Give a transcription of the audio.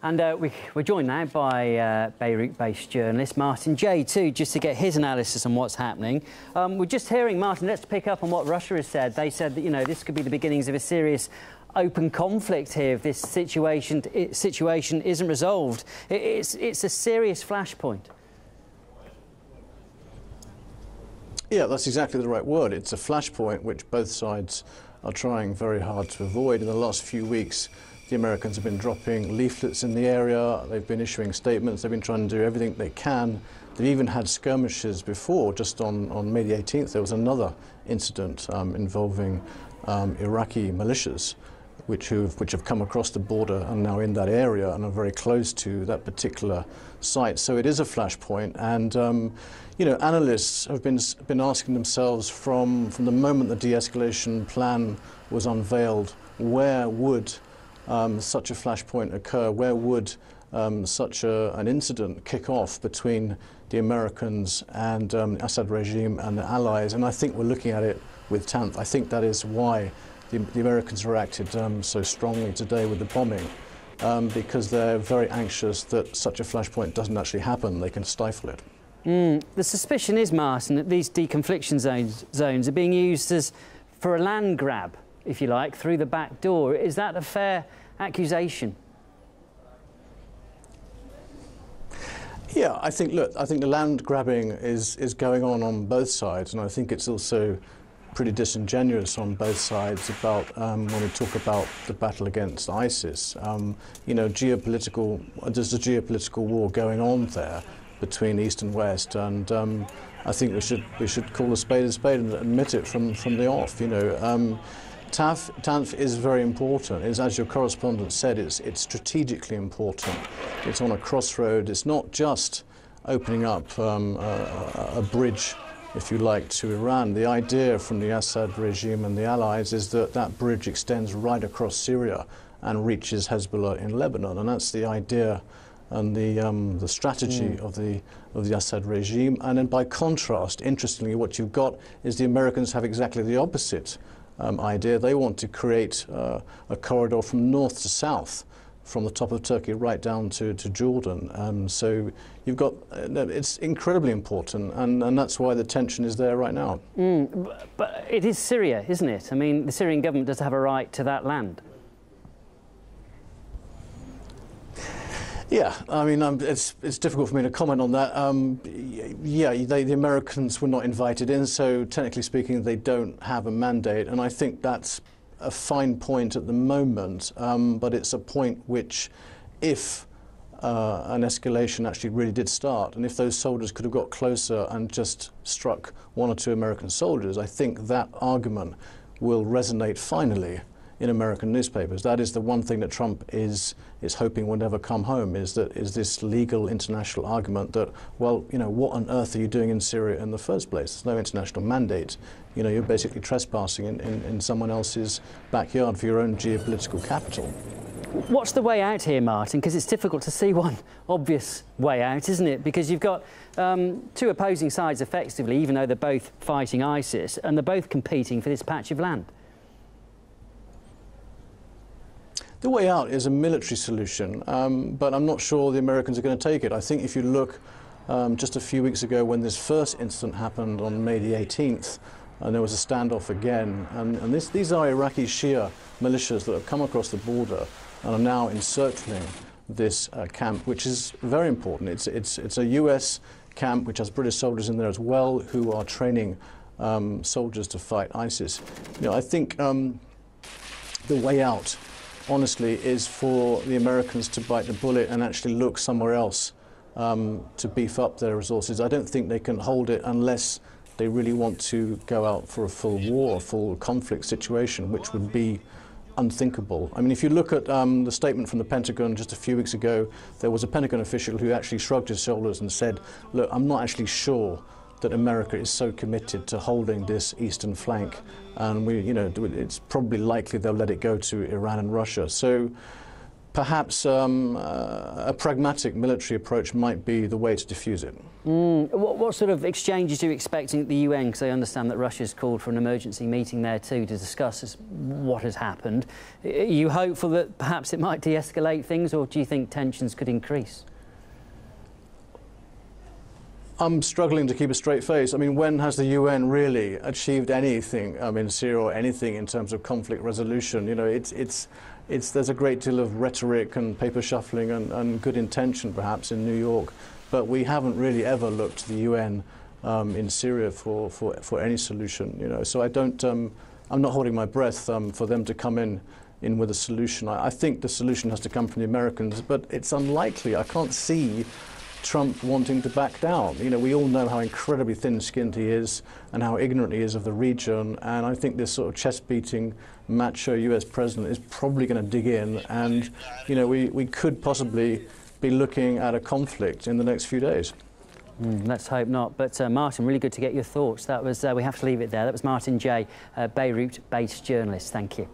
And we're joined now by Beirut-based journalist Martin J, too, just to get his analysis on what's happening. We're just hearing, Martin, let's pick up on what Russia has said. They said that, you know, this could be the beginnings of a serious open conflict here if this situation isn't resolved. It's a serious flashpoint. Yeah, that's exactly the right word. It's a flashpoint which both sides are trying very hard to avoid. In the last few weeks, the Americans have been dropping leaflets in the area. They've been issuing statements. They've been trying to do everything they can. They've even had skirmishes before. Just on May the 18th, there was another incident involving Iraqi militias, which have come across the border and now in that area and are very close to that particular site. So it is a flashpoint, and you know, analysts have been asking themselves from the moment the de-escalation plan was unveiled, where would such a flashpoint occur? Where would such an incident kick off between the Americans and the Assad regime and the allies? And I think we're looking at it with Tanf. I think that is why the Americans reacted so strongly today with the bombing, because they're very anxious that such a flashpoint doesn't actually happen. They can stifle it. The suspicion is, Martin, that these deconfliction zones are being used for a land grab, if you like, through the back door. Is that a fair accusation? Yeah, I think the land grabbing is going on both sides, and I think it's also pretty disingenuous on both sides about when we talk about the battle against ISIS. You know, there's a geopolitical war going on there between East and West, and I think we should call a spade and admit it from the off. You know, Tanf is very important. As your correspondent said, it's strategically important. It's on a crossroad. It's not just opening up a bridge, if you like, to Iran. The idea from the Assad regime and the allies is that that bridge extends right across Syria and reaches Hezbollah in Lebanon, and that's the idea and the strategy of the Assad regime. And then by contrast, interestingly, what you've got is the Americans have exactly the opposite idea. They want to create a corridor from north to south, from the top of Turkey right down to Jordan. So you've got, it's incredibly important, and that's why the tension is there right now. But it is Syria, isn't it? I mean, the Syrian government does have a right to that land. Yeah, I mean, it's difficult for me to comment on that. Yeah, the Americans were not invited in, so technically speaking, they don't have a mandate, and I think that's a fine point at the moment, but it's a point which, if an escalation actually really did start, and if those soldiers could have got closer and just struck one or two American soldiers, I think that argument will resonate finally in American newspapers. That is the one thing that Trump is hoping will never come home, is this legal international argument that, well, you know, what on earth are you doing in Syria in the first place? There's no international mandate. You know, you're basically trespassing in someone else's backyard for your own geopolitical capital. What's the way out here, Martin? Because it's difficult to see one obvious way out, isn't it? Because you've got two opposing sides effectively, even though they're both fighting ISIS, and they're both competing for this patch of land. The way out is a military solution, but I'm not sure the Americans are going to take it. I think if you look just a few weeks ago when this first incident happened on May the 18th, and there was a standoff again, and these are Iraqi Shia militias that have come across the border and are now encircling this camp, which is very important. It's a US camp which has British soldiers in there as well, who are training soldiers to fight ISIS. You know, I think the way out, honestly, is for the Americans to bite the bullet and actually look somewhere else to beef up their resources. I don't think they can hold it unless they really want to go out for a full war, a full conflict situation, which would be unthinkable. I mean, if you look at the statement from the Pentagon just a few weeks ago, there was a Pentagon official who actually shrugged his shoulders and said, look, I'm not actually sure that America is so committed to holding this eastern flank, and you know, it's probably likely they'll let it go to Iran and Russia. So perhaps a pragmatic military approach might be the way to defuse it. What sort of exchanges are you expecting at the UN? Because I understand that Russia's called for an emergency meeting there too to discuss what has happened. Are you hopeful that perhaps it might de-escalate things, or do you think tensions could increase? I'm struggling to keep a straight face. I mean, when has the UN really achieved anything in Syria, or anything in terms of conflict resolution? You know, there's a great deal of rhetoric and paper shuffling and good intention perhaps in New York, but we haven't really ever looked to the UN in Syria for any solution. You know, so I'm not holding my breath for them to come in with a solution. I think the solution has to come from the Americans, but it's unlikely. I can't see Trump wanting to back down. You know, we all know how incredibly thin-skinned he is and how ignorant he is of the region, and I think this sort of chest-beating macho US president is probably going to dig in, and you know, we could possibly be looking at a conflict in the next few days. Let's hope not. But Martin, really good to get your thoughts. That was we have to leave it there. That was Martin Jay, Beirut-based journalist. Thank you.